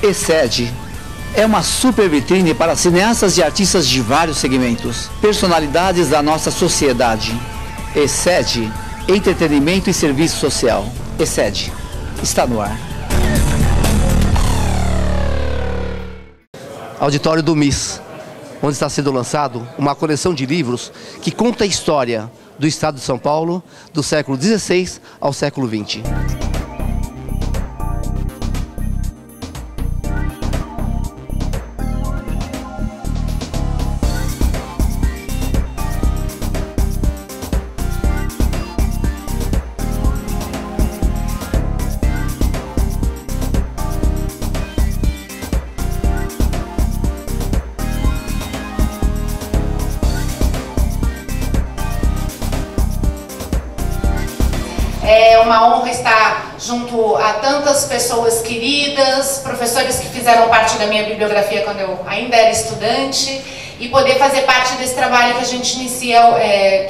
ECED é uma super vitrine para cineastas e artistas de vários segmentos, personalidades da nossa sociedade. ECED, Entretenimento e Serviço Social. ECED, está no ar. Auditório do MIS, onde está sendo lançado uma coleção de livros que conta a história do estado de São Paulo, do século XVI ao século XX. É uma honra estar junto a tantas pessoas queridas, professores que fizeram parte da minha bibliografia quando eu ainda era estudante, e poder fazer parte desse trabalho que a gente inicia,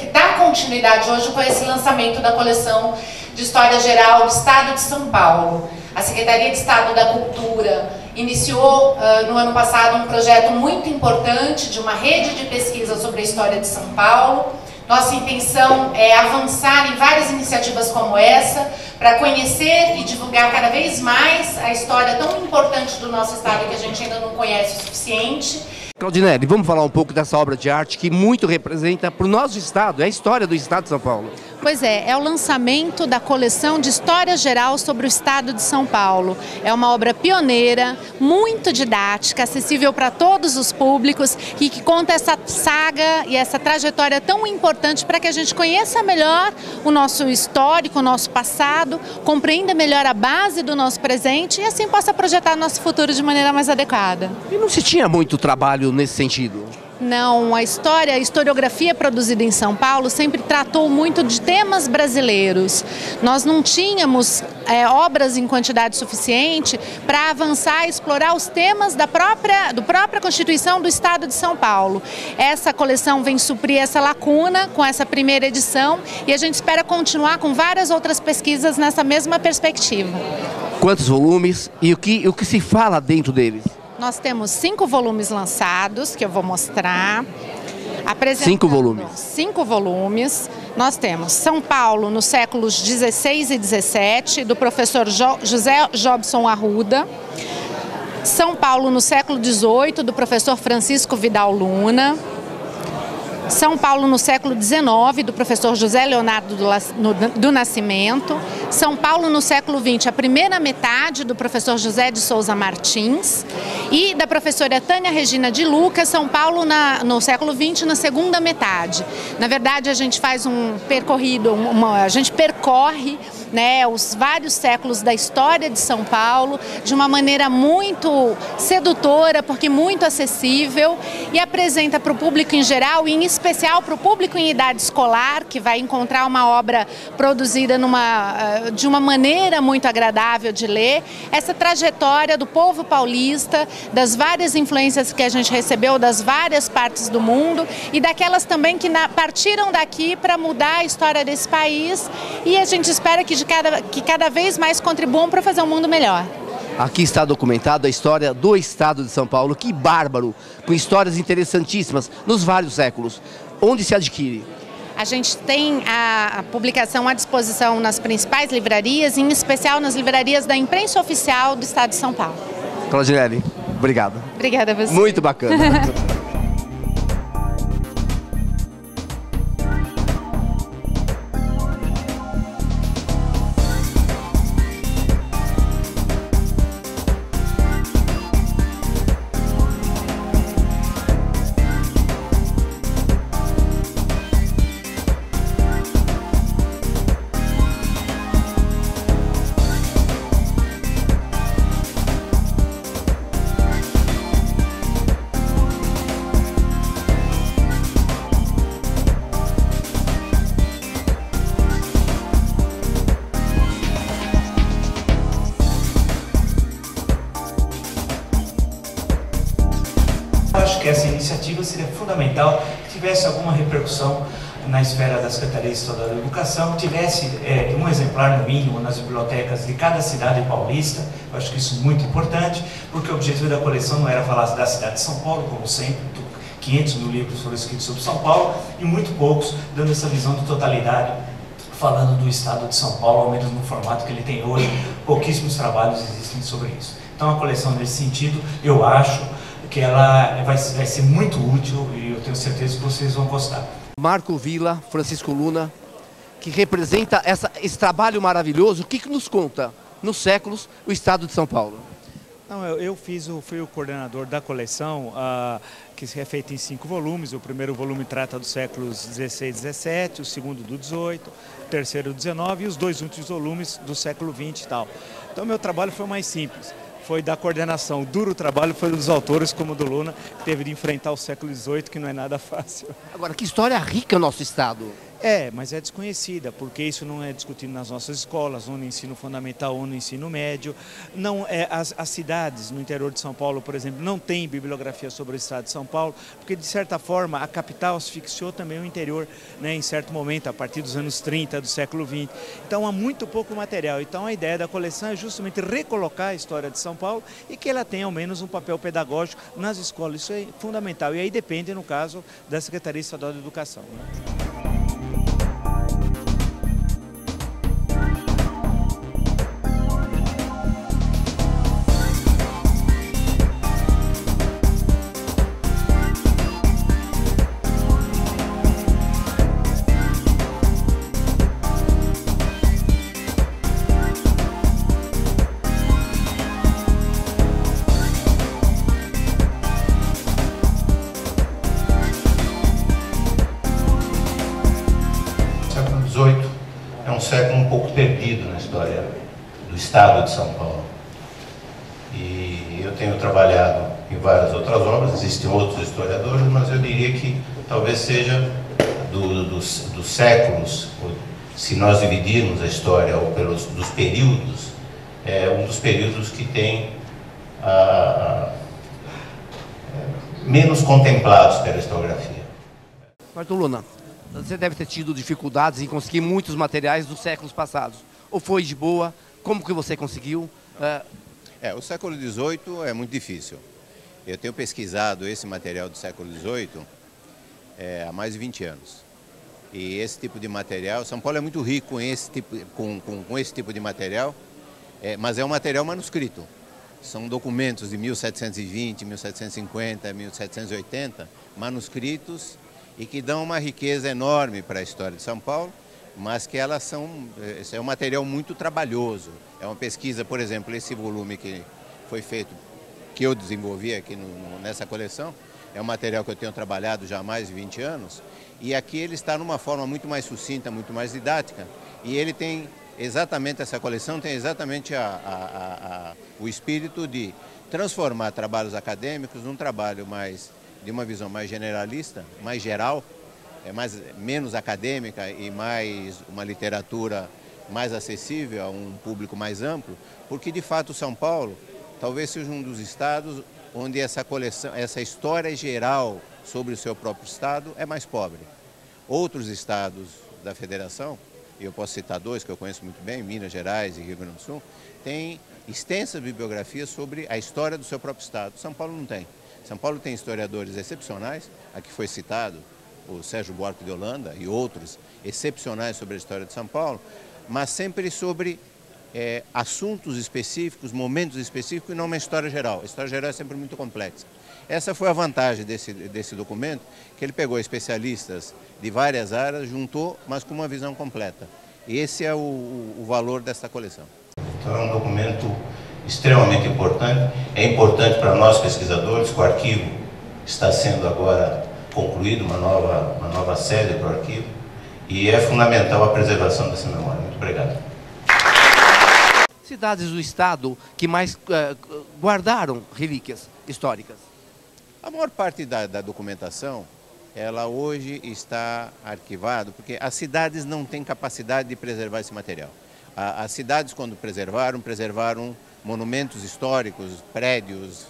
que dá continuidade hoje com esse lançamento da coleção de História Geral do Estado de São Paulo. A Secretaria de Estado da Cultura iniciou no ano passado um projeto muito importante de uma rede de pesquisa sobre a história de São Paulo. Nossa intenção é avançar em várias iniciativas como essa, para conhecer e divulgar cada vez mais a história tão importante do nosso estado que a gente ainda não conhece o suficiente. Claudinelli, vamos falar um pouco dessa obra de arte que muito representa para o nosso estado, é a história do estado de São Paulo. Pois é o lançamento da coleção de História Geral sobre o Estado de São Paulo. É uma obra pioneira, muito didática, acessível para todos os públicos e que conta essa saga e essa trajetória tão importante para que a gente conheça melhor o nosso histórico, o nosso passado, compreenda melhor a base do nosso presente e assim possa projetar nosso futuro de maneira mais adequada. E não se tinha muito trabalho nesse sentido? Não, a historiografia produzida em São Paulo sempre tratou muito de temas brasileiros. Nós não tínhamos obras em quantidade suficiente para avançar e explorar os temas da própria Constituição do Estado de São Paulo. Essa coleção vem suprir essa lacuna com essa primeira edição e a gente espera continuar com várias outras pesquisas nessa mesma perspectiva. Quantos volumes e o que se fala dentro deles? Nós temos 5 volumes lançados, que eu vou mostrar. 5 volumes? 5 volumes. Nós temos São Paulo nos séculos 16 e 17, do professor José Jobson Arruda. São Paulo no século 18, do professor Francisco Vidal Luna. São Paulo no século XIX, do professor José Leonardo do Nascimento. São Paulo no século XX, a primeira metade, do professor José de Souza Martins. E da professora Tânia Regina de Lucas, São Paulo no século XX, na segunda metade. Na verdade, a gente faz um percorrido, a gente percorre os vários séculos da história de São Paulo de uma maneira muito sedutora, porque muito acessível, e apresenta para o público em geral, e em especial para o público em idade escolar, que vai encontrar uma obra produzida de uma maneira muito agradável de ler, essa trajetória do povo paulista, das várias influências que a gente recebeu das várias partes do mundo e daquelas também que partiram daqui para mudar a história desse país, e a gente espera que cada vez mais contribuam para fazer um mundo melhor. Aqui está documentada a história do estado de São Paulo, que bárbaro, com histórias interessantíssimas nos vários séculos. Onde se adquire? A gente tem a publicação à disposição nas principais livrarias, em especial nas livrarias da imprensa oficial do estado de São Paulo. Claudinelli, obrigado. Obrigada a você. Muito bacana. Acho que essa iniciativa seria fundamental que tivesse alguma repercussão na esfera da Secretaria Estadual da Educação, tivesse um exemplar no mínimo nas bibliotecas de cada cidade paulista. Eu acho que isso é muito importante, porque o objetivo da coleção não era falar da cidade de São Paulo, como sempre, 500 mil livros foram escritos sobre São Paulo, e muito poucos dando essa visão de totalidade, falando do estado de São Paulo, ao menos no formato que ele tem hoje. Pouquíssimos trabalhos existem sobre isso. Então a coleção, nesse sentido, eu acho que ela vai ser muito útil, e eu tenho certeza que vocês vão gostar. Marco Villa, Francisco Luna, que representa esse trabalho maravilhoso. O que nos conta, nos séculos, o estado de São Paulo? Não, fui o coordenador da coleção, que é feita em 5 volumes. O primeiro volume trata dos séculos 16 e 17, o segundo do 18, o terceiro do 19 e os 2 últimos volumes do século 20 e tal. Então meu trabalho foi mais simples. Foi da coordenação. O duro trabalho foi dos autores, como o do Luna, que teve de enfrentar o século XVIII, que não é nada fácil. Agora, que história rica o nosso estado. Mas é desconhecida, porque isso não é discutido nas nossas escolas, ou no ensino fundamental, ou no ensino médio. Não, as cidades no interior de São Paulo, por exemplo, não têm bibliografia sobre o estado de São Paulo, porque, de certa forma, a capital asfixiou também o interior, né, em certo momento, a partir dos anos 30 do século XX. Então, há muito pouco material. Então, a ideia da coleção é justamente recolocar a história de São Paulo e que ela tenha, ao menos, um papel pedagógico nas escolas. Isso é fundamental. E aí depende, no caso, da Secretaria Estadual da Educação, né? É um século um pouco perdido na história do estado de São Paulo. E eu tenho trabalhado em várias outras obras, existem outros historiadores, mas eu diria que talvez seja dos séculos, se nós dividirmos a história ou dos períodos, um dos períodos que tem menos contemplados pela historiografia. Marco Luna, você deve ter tido dificuldades em conseguir muitos materiais dos séculos passados. Ou foi de boa? Como que você conseguiu? O século XVIII é muito difícil. Eu tenho pesquisado esse material do século XVIII há mais de 20 anos. E esse tipo de material, São Paulo é muito rico com esse tipo de material, mas é um material manuscrito. São documentos de 1720, 1750, 1780, manuscritos, e que dão uma riqueza enorme para a história de São Paulo, mas que elas é um material muito trabalhoso. É uma pesquisa, por exemplo, esse volume que foi feito, que eu desenvolvi aqui nessa coleção, é um material que eu tenho trabalhado já há mais de 20 anos, e aqui ele está numa forma muito mais sucinta, muito mais didática, e ele tem exatamente, essa coleção tem exatamente o espírito de transformar trabalhos acadêmicos num trabalho de uma visão mais generalista, mais geral, menos acadêmica e mais uma literatura mais acessível a um público mais amplo, porque de fato São Paulo talvez seja um dos estados onde essa coleção, essa história geral sobre o seu próprio estado é mais pobre. Outros estados da federação, e eu posso citar 2 que eu conheço muito bem, Minas Gerais e Rio Grande do Sul, têm extensa bibliografia sobre a história do seu próprio estado. São Paulo não tem. São Paulo tem historiadores excepcionais, aqui foi citado o Sérgio Buarque de Holanda e outros excepcionais sobre a história de São Paulo, mas sempre sobre assuntos específicos, momentos específicos e não uma história geral. A história geral é sempre muito complexa. Essa foi a vantagem desse documento, que ele pegou especialistas de várias áreas, juntou, mas com uma visão completa. E esse é o valor dessa coleção. Então é um documento extremamente importante. É importante para nós pesquisadores, que o arquivo está sendo agora concluído, uma nova sede para o arquivo, e é fundamental a preservação dessa memória. Muito obrigado. Cidades do estado que mais guardaram relíquias históricas? A maior parte da documentação, ela hoje está arquivada, porque as cidades não têm capacidade de preservar esse material. As cidades, quando preservaram monumentos históricos, prédios,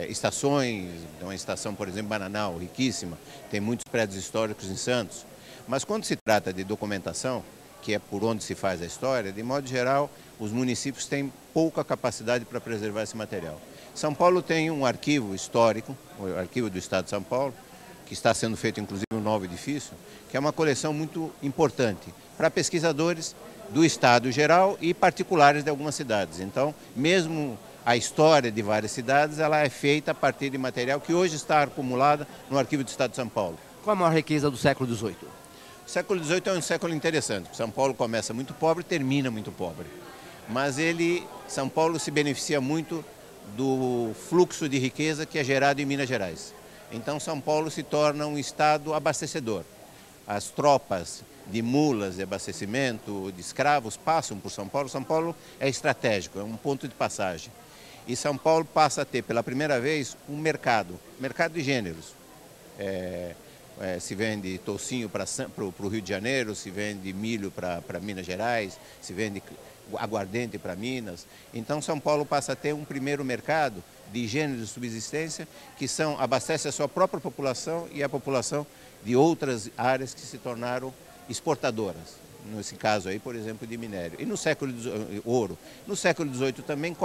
estações, uma estação, por exemplo, Bananal, riquíssima, tem muitos prédios históricos em Santos. Mas quando se trata de documentação, que é por onde se faz a história, de modo geral, os municípios têm pouca capacidade para preservar esse material. São Paulo tem um arquivo histórico, o Arquivo do Estado de São Paulo, que está sendo feito inclusive um novo edifício, que é uma coleção muito importante para pesquisadores do Estado geral e particulares de algumas cidades. Então, mesmo a história de várias cidades, ela é feita a partir de material que hoje está acumulado no Arquivo do Estado de São Paulo. Qual a maior riqueza do século XVIII? O século XVIII é um século interessante. São Paulo começa muito pobre e termina muito pobre. Mas São Paulo se beneficia muito do fluxo de riqueza que é gerado em Minas Gerais. Então São Paulo se torna um estado abastecedor. As tropas de mulas de abastecimento, de escravos, passam por São Paulo. São Paulo é estratégico, é um ponto de passagem. E São Paulo passa a ter pela primeira vez um mercado de gêneros. Se vende toucinho para o Rio de Janeiro, se vende milho para Minas Gerais, se vende aguardente para Minas. Então São Paulo passa a ter um primeiro mercado de gêneros de subsistência que abastece a sua própria população e a população de outras áreas que se tornaram exportadoras. Nesse caso aí, por exemplo, de minério. E no século XVIII, ouro. No século XVIII também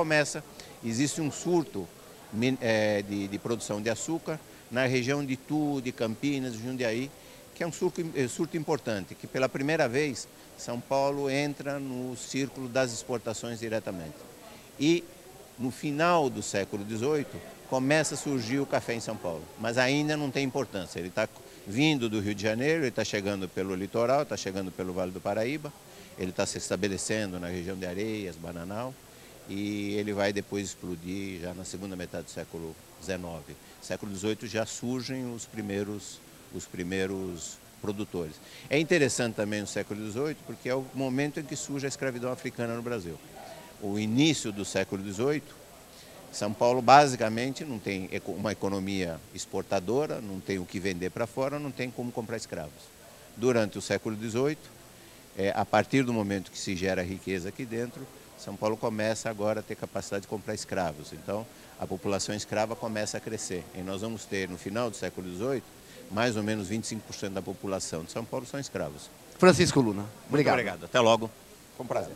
existe um surto de produção de açúcar na região de Itu, de Campinas, de Jundiaí, que é um surto importante, que pela primeira vez São Paulo entra no círculo das exportações diretamente. E no final do século XVIII começa a surgir o café em São Paulo, mas ainda não tem importância. Ele está vindo do Rio de Janeiro, ele está chegando pelo litoral, está chegando pelo Vale do Paraíba, ele está se estabelecendo na região de Areias, Bananal, e ele vai depois explodir já na segunda metade do século XIX. No século XVIII já surgem os primeiros produtores. É interessante também no século XVIII porque é o momento em que surge a escravidão africana no Brasil. O início do século XVIII, São Paulo basicamente não tem uma economia exportadora, não tem o que vender para fora, não tem como comprar escravos. Durante o século XVIII, a partir do momento que se gera riqueza aqui dentro, São Paulo começa agora a ter capacidade de comprar escravos. Então, a população escrava começa a crescer. E nós vamos ter, no final do século XVIII, mais ou menos 25% da população de São Paulo são escravos. Francisco Luna, obrigado. Muito obrigado. Até logo. Com prazer.